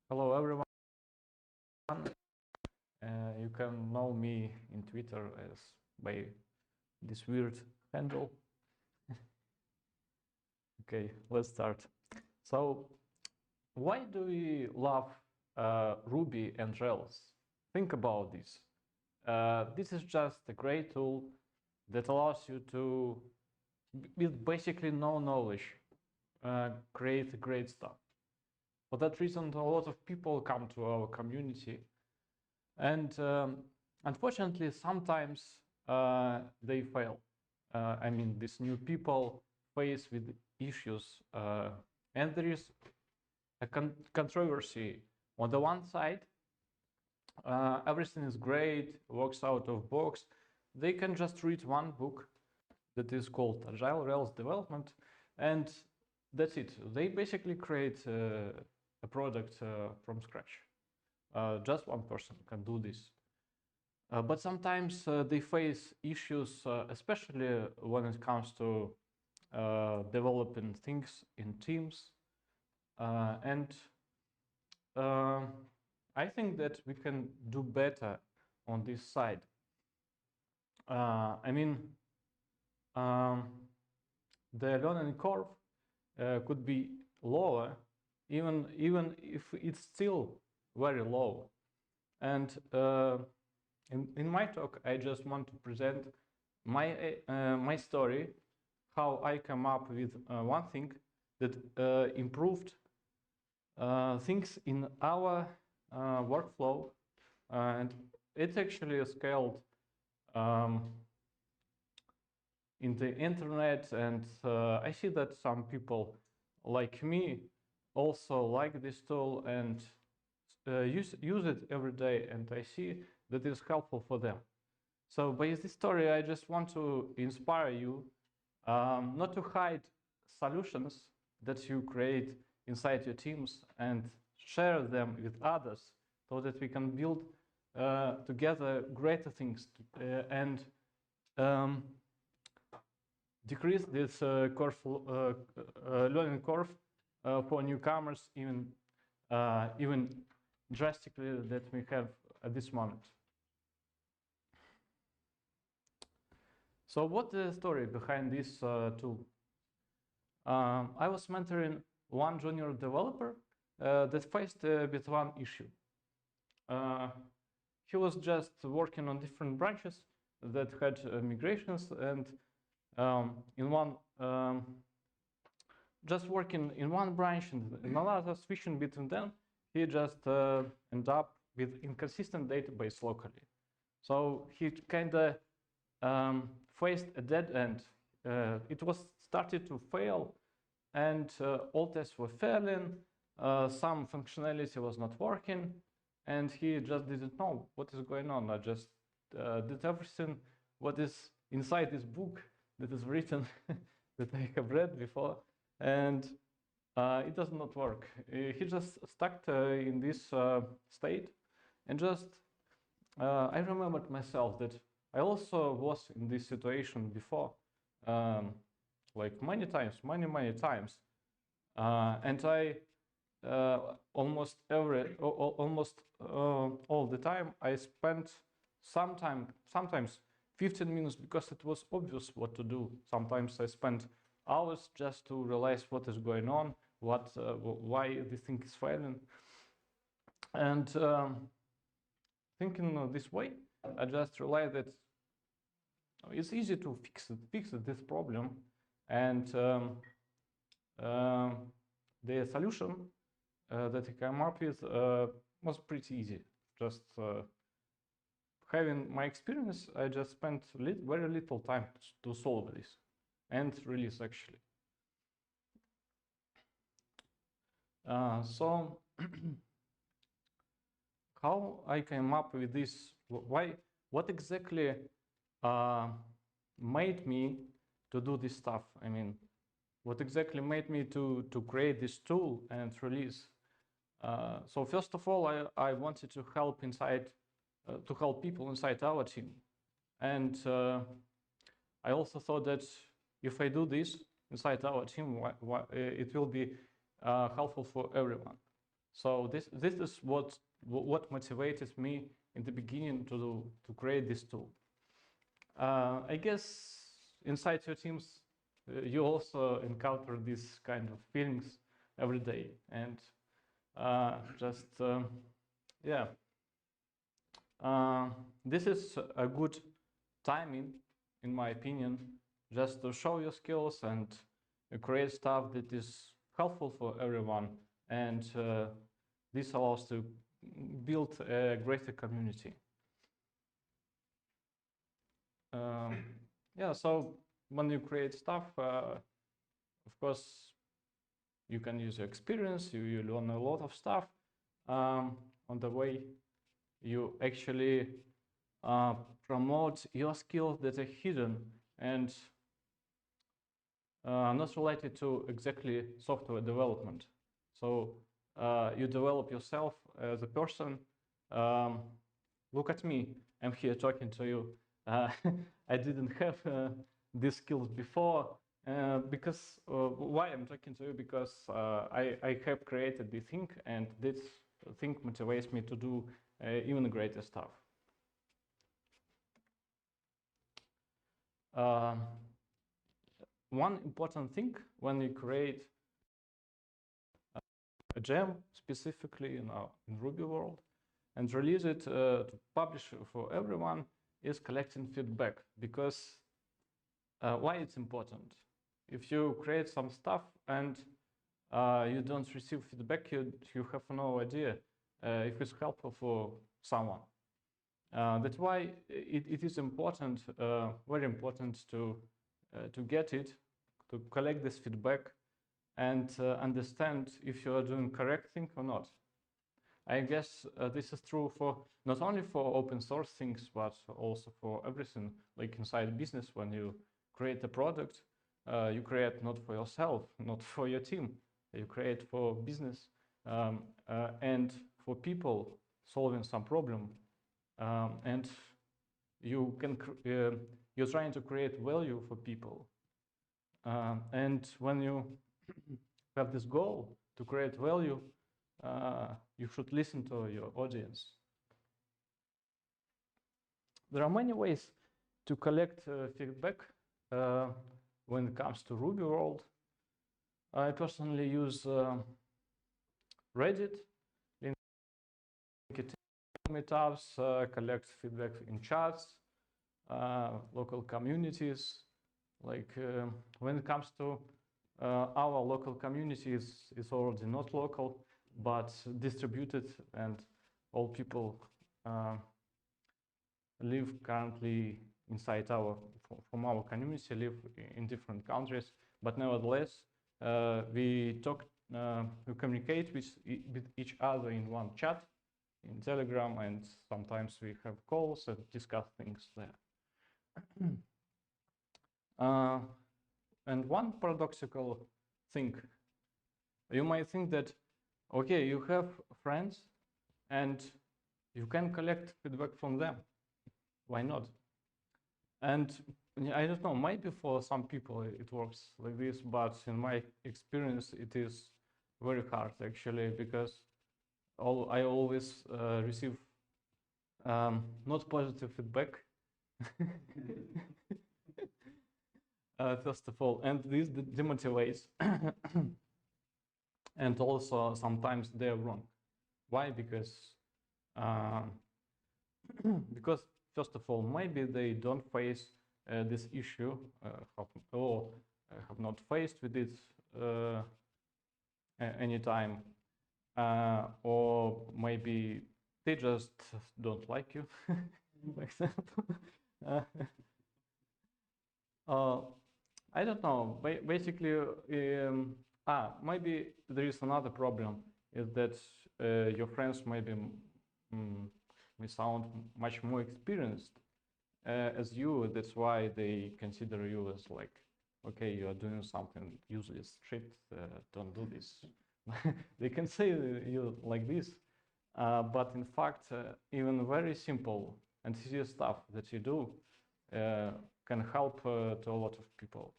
Hello everyone. You can know me in Twitter as by this weird handle. Okay, let's start. So, why do we love Ruby and Rails? Think about this. This is just a great tool that allows you to, with basically no knowledge, create great stuff. For that reason, a lot of people come to our community, and unfortunately, sometimes they fail. I mean, these new people face with issues, and there is a controversy. On the one side, everything is great, works out of box. They can just read one book that is called Agile Rails Development, and that's it. They basically create a product from scratch. Just one person can do this. But sometimes they face issues, especially when it comes to developing things in teams. And I think that we can do better on this side. I mean, the learning curve could be lower, even if it's still very low. And in my talk, I just want to present my story, how I come up with one thing that improved things in our workflow, and it's actually scaled in the internet, and I see that some people like me also like this tool and use it every day, and I see that it's helpful for them. So by this story, I just want to inspire you not to hide solutions that you create inside your teams and share them with others so that we can build together greater things and decrease this learning curve for newcomers even drastically that we have at this moment. So what's the story behind this tool? I was mentoring one junior developer that faced with one issue. He was just working on different branches that had migrations, and just working in one branch and another, switching between them, he just ended up with inconsistent database locally. So he kind of faced a dead end. It was started to fail, and all tests were failing. Some functionality was not working, and he just didn't know what is going on. I just did everything what is inside this book that is written that I have read before, and it does not work. He just stuck in this state, and just I remembered myself that I also was in this situation before, like many times, many times, and I almost all the time I spent sometimes 15 minutes because it was obvious what to do. Sometimes I spent hours just to realize what is going on, why this thing is failing, and thinking this way, I just realized that it's easy to fix this problem, and the solution that I came up with was pretty easy. Just having my experience, I just spent very little time to solve this and release actually. So how I came up with this? What exactly made me to do this stuff? I mean, what exactly made me to create this tool and release? So first of all, I wanted to help people inside our team, and I also thought that if I do this inside our team, it will be helpful for everyone. So this is what motivated me in the beginning to create this tool. I guess inside your teams, you also encounter these kind of feelings every day, and yeah, this is a good timing, in my opinion, just to show your skills and create stuff that is helpful for everyone, and this allows to build a greater community. Yeah, so when you create stuff, of course, you can use your experience, you learn a lot of stuff on the way. You actually promote your skills that are hidden and not related to exactly software development. So you develop yourself as a person. Look at me, I'm here talking to you. I didn't have these skills before because why I'm talking to you? Because I have created this thing, and this thing motivates me to do even greater stuff. One important thing when you create a gem specifically in Ruby world and release it to publish for everyone is collecting feedback. Because why it's important? If you create some stuff and you don't receive feedback, you have no idea if it's helpful for someone. That's why it is important, very important to get it, to collect this feedback and understand if you are doing correct thing or not. I guess this is true for not only for open source things, but also for everything, like inside business. When you create a product, you create not for yourself, not for your team. You create for business and for people solving some problem. And you're trying to create value for people. And when you have this goal to create value, you should listen to your audience. There are many ways to collect feedback when it comes to Ruby world. I personally use Reddit, LinkedIn meetups, collect feedback in chats, local communities. Like when it comes to our local communities, is already not local, but distributed, and all people live currently inside from our community, live in different countries, but nevertheless we communicate with each other in one chat in Telegram, and sometimes we have calls and discuss things there. And one paradoxical thing, you might think that, okay, you have friends and you can collect feedback from them. Why not? And I don't know, maybe for some people it works like this, but in my experience, it is very hard actually, because I always receive not positive feedback. First of all, and this demotivates. And also sometimes they're wrong. Why? Because first of all, maybe they don't face this issue or have not faced with it anytime, or maybe they just don't like you, for example. I don't know. Basically, maybe there is another problem, is that your friends maybe may sound much more experienced as you. That's why they consider you as like, okay, you are doing something useless, shit, don't do this. They can say you like this, but in fact, even very simple and easy stuff that you do can help to a lot of people.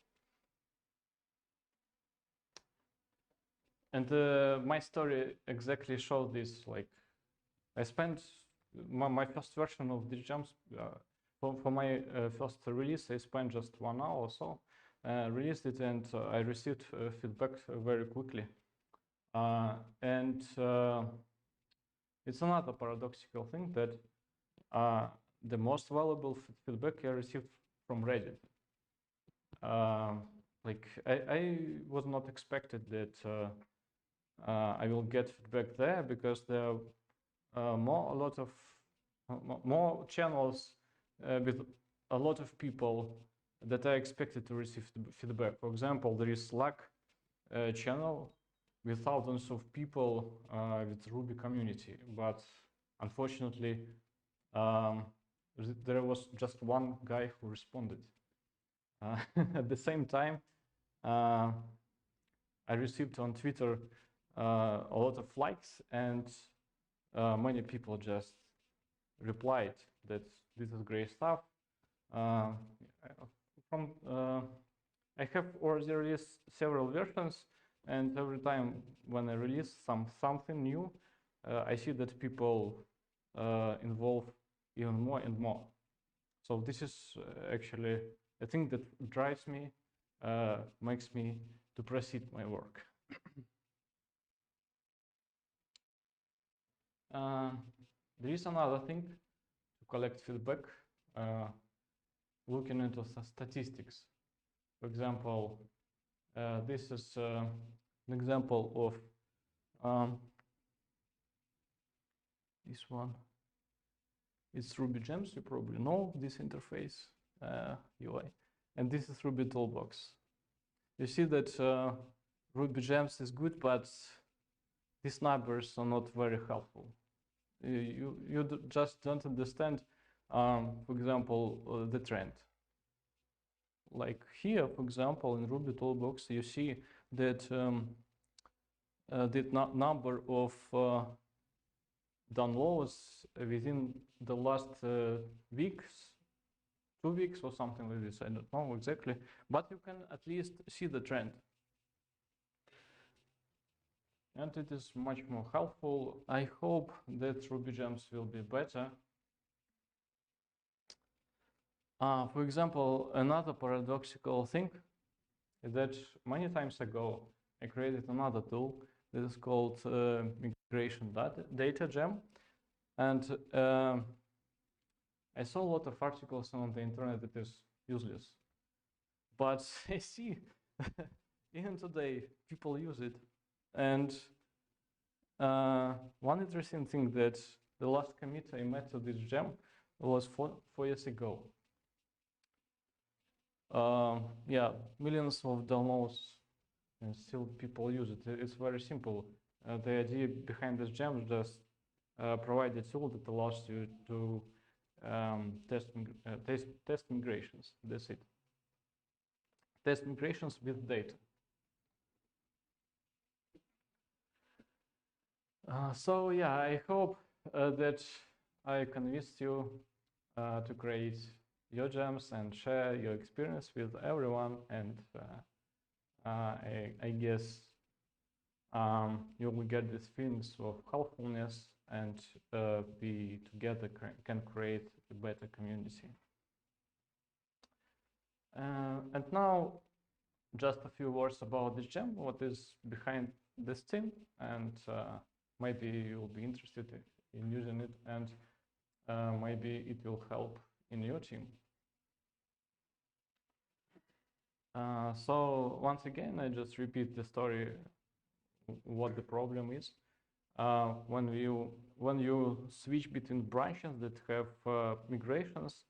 And my story exactly showed this. Like, I spent my first version of these gems for my first release. I spent just 1 hour or so, released it, and I received feedback very quickly. And it's another paradoxical thing that the most valuable feedback I received from Reddit. Like I was not expected that I will get feedback there, because there are a lot of more channels with a lot of people that are expected to receive feedback. For example, there is Slack channel with thousands of people with Ruby community, but unfortunately there was just one guy who responded. At the same time, I received on Twitter a lot of likes, and many people just replied that this is great stuff. I have already released several versions, and every time when I release something new, I see that people involve even more and more. So this is actually a thing that drives me, makes me to proceed my work. There is another thing to collect feedback, looking into statistics. For example, this is an example of this one. It's Ruby Gems. You probably know this interface UI, and this is Ruby Toolbox. You see that Ruby Gems is good, but these numbers are not very helpful. You just don't understand, for example, the trend. Like here, for example, in Ruby Toolbox, you see that the number of downloads within the last weeks, 2 weeks or something like this. I don't know exactly, but you can at least see the trend. And it is much more helpful. I hope that Ruby Gems will be better. For example, another paradoxical thing is that many times ago, I created another tool that is called migration data gem. And I saw a lot of articles on the internet that is useless. But I see even today people use it. And one interesting thing that the last commit I made to this gem was 4 years ago. Yeah, millions of downloads, and still people use it. It's very simple. The idea behind this gem is just provide a tool that allows you to test migrations. That's it. Test migrations with data. So yeah, I hope that I convinced you to create your gems and share your experience with everyone. And I guess you will get these feelings of helpfulness, and we together can create a better community. And now, just a few words about this gem, what is behind this theme, and maybe you'll be interested in using it, and maybe it will help in your team. So once again, I just repeat the story, what the problem is. When you switch between branches that have migrations,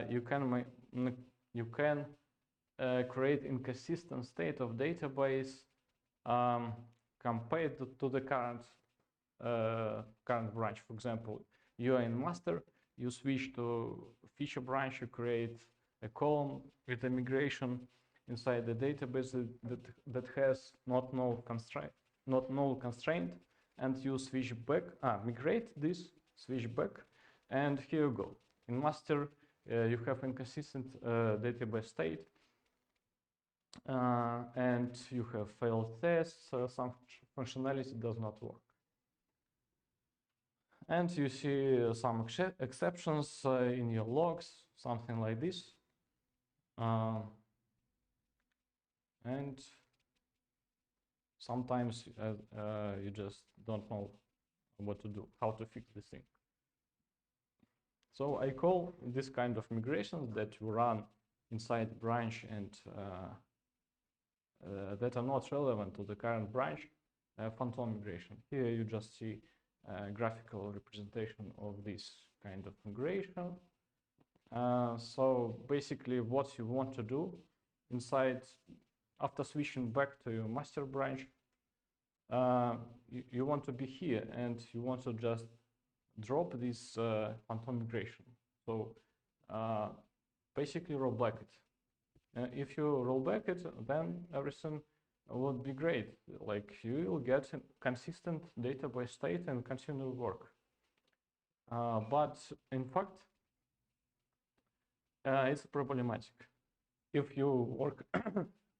you can create inconsistent state of database compared to the current branch. For example, you are in master, you switch to feature branch, you create a column with a migration inside the database that has not null constraint, and you switch back, migrate this, switch back, and here you go. In master, you have inconsistent database state, and and you have failed tests, some functionality does not work. And you see some exceptions in your logs, something like this. And sometimes you just don't know what to do, how to fix this thing. So I call this kind of migrations that you run inside branch and that are not relevant to the current branch, phantom migration. Here you just see a graphical representation of this kind of migration. So basically what you want to do inside, after switching back to your master branch, you want to be here and you want to just drop this phantom migration. So basically roll back it. If you roll back it, then everything would be great. Like you will get a consistent database state and continue work. But in fact, it's problematic. If you work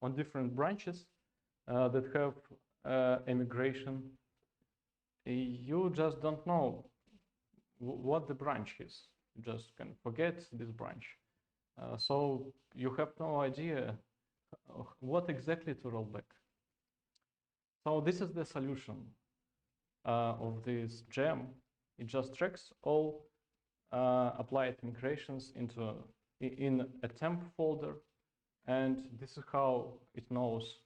on different branches that have immigration, you just don't know what the branch is. You just can forget this branch. So you have no idea what exactly to roll back. So this is the solution of this gem. It just tracks all applied migrations in a temp folder, and this is how it knows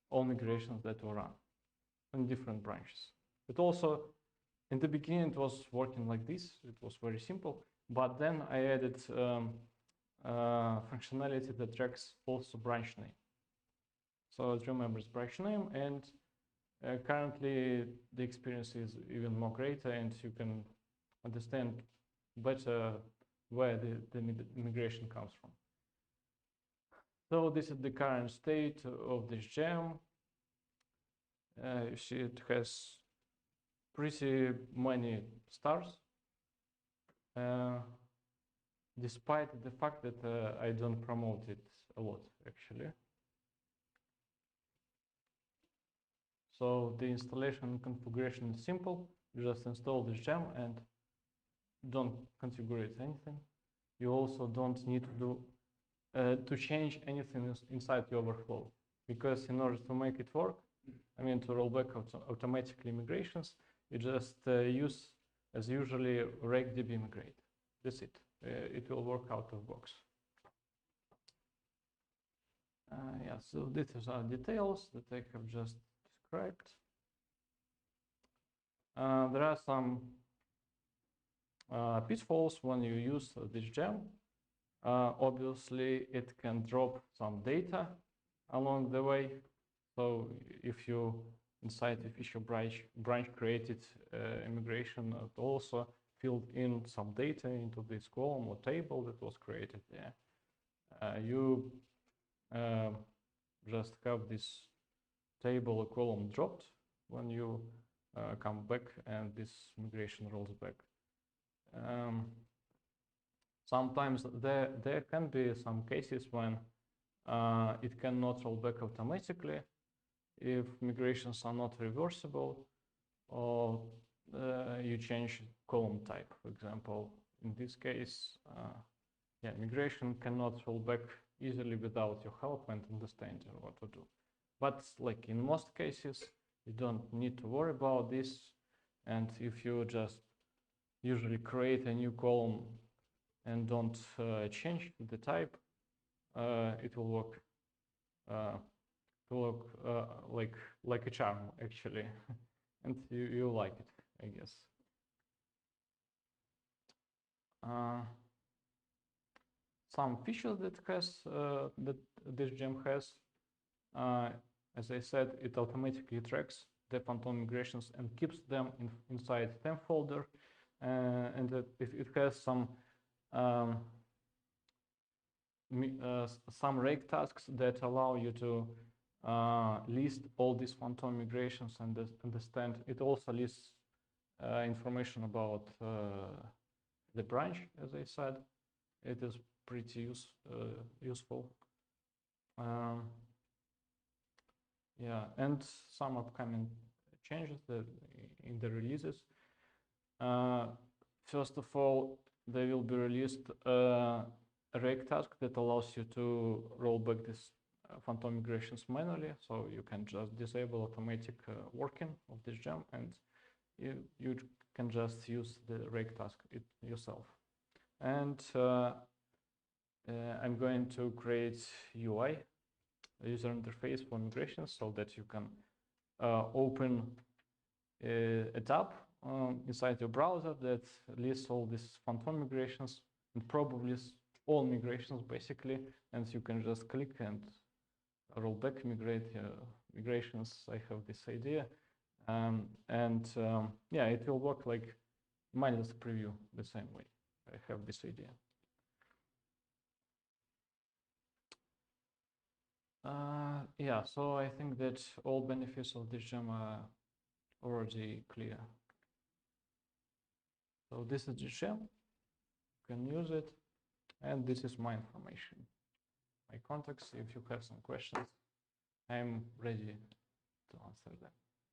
all migrations that were run in different branches. But also, in the beginning, it was working like this. It was very simple, but then I added functionality that tracks also branch name. So it remembers branch name, and currently the experience is even more greater, and you can understand better where the migration comes from. So this is the current state of this gem. You see it has pretty many stars, despite the fact that I don't promote it a lot, actually. So the installation and configuration is simple. You just install this gem and don't configure anything. You also don't need to do to change anything inside your workflow, because in order to make it work, I mean to roll back automatically migrations, you just use, as usually, regdb migrate. That's it. It will work out of box. Yeah, so these are details that I have just described. There are some pitfalls when you use this gem. Obviously, it can drop some data along the way. So if you inside the official branch created immigration, it also filled in some data into this column or table that was created there. You just have this table or column dropped when you come back and this migration rolls back. Sometimes there can be some cases when it cannot roll back automatically if migrations are not reversible, or you change column type. For example, in this case, yeah, migration cannot roll back easily without your help and understanding what to do. But like in most cases, you don't need to worry about this. And if you just usually create a new column and don't change the type, it will work. Like a charm, actually, and you like it, I guess. Some features that this gem has, as I said, it automatically tracks the phantom migrations and keeps them inside temp folder, and it has some rake tasks that allow you to list all these phantom migrations and understand. It also lists information about the branch, as I said. It is pretty useful. Yeah, and some upcoming changes in the releases. First of all, they will be released a rake task that allows you to roll back this phantom migrations manually. So you can just disable automatic working of this gem, and you can just use the rake task yourself. And I'm going to create UI, user interface for migrations, so that you can open a tab inside your browser that lists all these phantom migrations and probably all migrations basically, and you can just click and roll back migrations. I have this idea, yeah, it will work like mindless preview the same way. I have this idea. Yeah, so I think that all benefits of this gem are already clear. So this is the gem, you can use it, and this is my information, my contacts. If you have some questions, I'm ready to answer them.